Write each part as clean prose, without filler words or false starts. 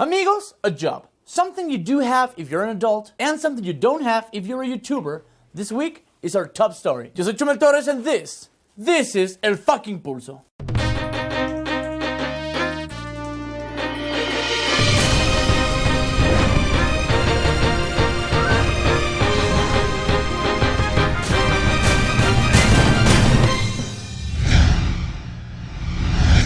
Amigos, a job. Something you do have if you're an adult, and something you don't have if you're a YouTuber. This week is our top story. Yo soy Chumel Torres, and this is El Fucking Pulso.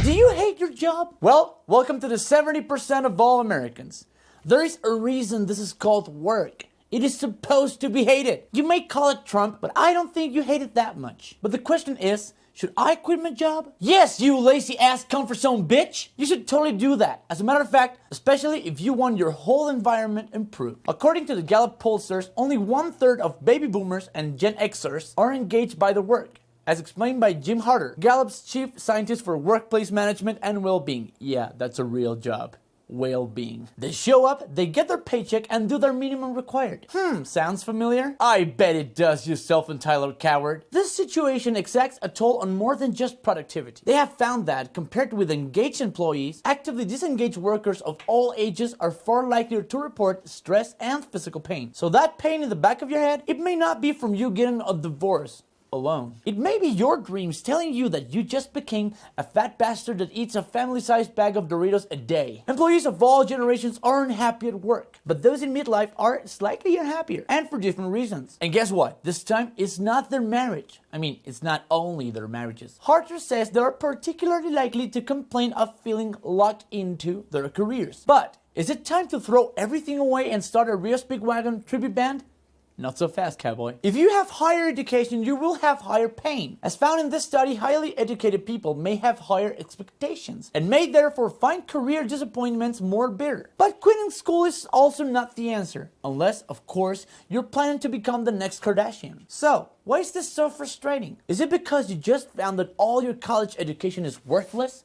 Do you hate your job? Well, welcome to the 70% of all Americans. There is a reason this is called work. It is supposed to be hated. You may call it Trump, but I don't think you hate it that much. But the question is, should I quit my job? Yes, you lazy ass comfort zone bitch! You should totally do that. As a matter of fact, especially if you want your whole environment improved. According to the Gallup pollsters, only 1/3 of baby boomers and Gen Xers are engaged by their work. As explained by Jim Harder, Gallup's chief scientist for workplace management and well-being. Yeah, that's a real job. Well-being. They show up, they get their paycheck, and do their minimum required. Sounds familiar? I bet it does, you self-entitled coward. This situation exacts a toll on more than just productivity. They have found that, compared with engaged employees, actively disengaged workers of all ages are far likelier to report stress and physical pain. So that pain in the back of your head, it may not be from you getting a divorce alone. It may be your dreams telling you that you just became a fat bastard that eats a family-sized bag of Doritos a day. Employees of all generations are unhappy at work, but those in midlife are slightly unhappier, and for different reasons. And guess what? This time, it's not their marriage. I mean, it's not only their marriages. Harter says they are particularly likely to complain of feeling locked into their careers. But is it time to throw everything away and start a Rio Speedwagon tribute band? Not so fast, cowboy. If you have higher education, you will have higher pain. As found in this study, highly educated people may have higher expectations and may therefore find career disappointments more bitter. But quitting school is also not the answer, unless, of course, you're planning to become the next Kardashian. So, why is this so frustrating? Is it because you just found that all your college education is worthless?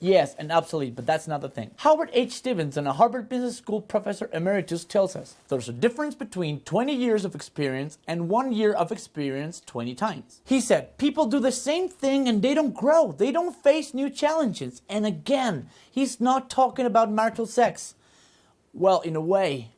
Yes, and obsolete, but that's not the thing. Howard H. Stevenson, a Harvard Business School professor emeritus, tells us there's a difference between 20 years of experience and 1 year of experience 20 times. He said, people do the same thing and they don't grow. They don't face new challenges. And again, he's not talking about marital sex. Well, in a way.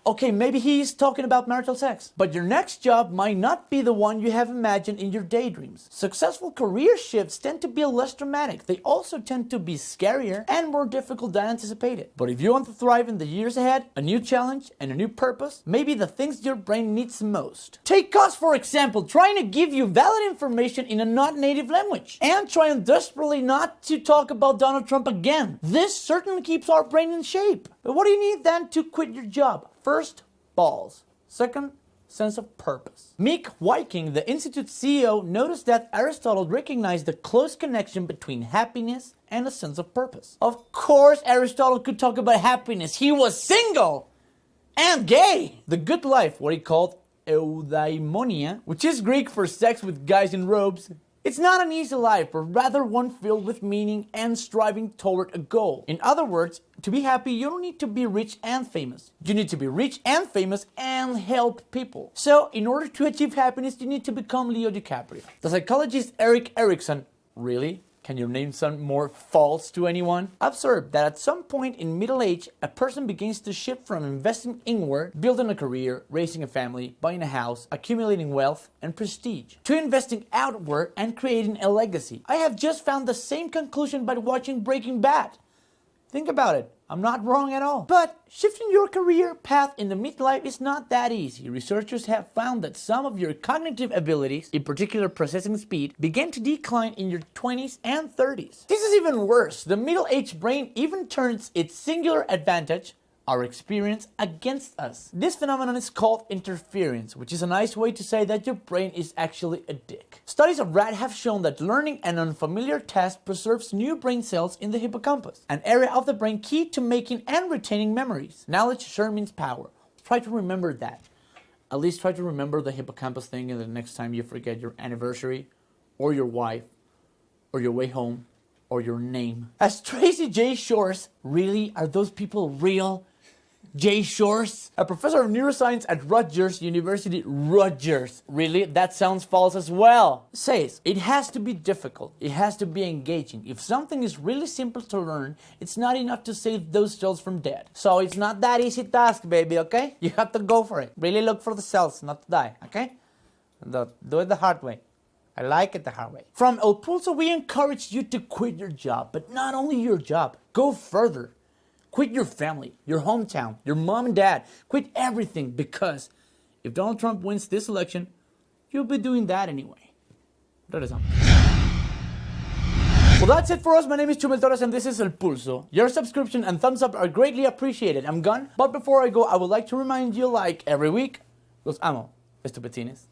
Okay, maybe he's talking about marital sex. But your next job might not be the one you have imagined in your daydreams. Successful career shifts tend to be less dramatic. They also tend to be scarier and more difficult than anticipated. But if you want to thrive in the years ahead, a new challenge and a new purpose may be the things your brain needs most. Take us, for example, trying to give you valid information in a not-native language. And trying desperately not to talk about Donald Trump again. This certainly keeps our brain in shape. But what do you need then to quit your job? First, balls. Second, sense of purpose. Meek Wiking, the Institute's CEO, noticed that Aristotle recognized the close connection between happiness and a sense of purpose. Of course, Aristotle could talk about happiness. He was single and gay. The good life, what he called eudaimonia, which is Greek for sex with guys in robes. It's not an easy life, but rather one filled with meaning and striving toward a goal. In other words, to be happy, you don't need to be rich and famous. You need to be rich and famous and help people. So, in order to achieve happiness, you need to become Leo DiCaprio. The psychologist Erik Erikson, really? Can your name sound more false to anyone? Observe that at some point in middle age, a person begins to shift from investing inward, building a career, raising a family, buying a house, accumulating wealth and prestige, to investing outward and creating a legacy. I have just found the same conclusion by watching Breaking Bad. Think about it. I'm not wrong at all. But shifting your career path in the midlife is not that easy. Researchers have found that some of your cognitive abilities, in particular processing speed, begin to decline in your 20s and 30s. This is even worse. The middle-aged brain even turns its singular advantage, our experience, against us. This phenomenon is called interference, which is a nice way to say that your brain is actually a dick. Studies of rats have shown that learning an unfamiliar task preserves new brain cells in the hippocampus, an area of the brain key to making and retaining memories. Knowledge sure means power. Try to remember that. At least try to remember the hippocampus thing the next time you forget your anniversary, or your wife, or your way home, or your name. As Tracy J. Shores, really? Are those people real? Jay Shores, a professor of neuroscience at Rutgers University. Rutgers. Really? That sounds false as well. Says, it has to be difficult. It has to be engaging. If something is really simple to learn, it's not enough to save those cells from death. So it's not that easy task, baby, okay? You have to go for it. Really look for the cells, not to die, okay? Do it the hard way. I like it the hard way. From El Pulso, we encourage you to quit your job, but not only your job. Go further. Quit your family, your hometown, your mom and dad. Quit everything, because if Donald Trump wins this election, you'll be doing that anyway. Well, that's it for us. My name is Chumel Torres and this is El Pulso. Your subscription and thumbs up are greatly appreciated. I'm gone. But before I go, I would like to remind you, like every week, los amo, estupetines.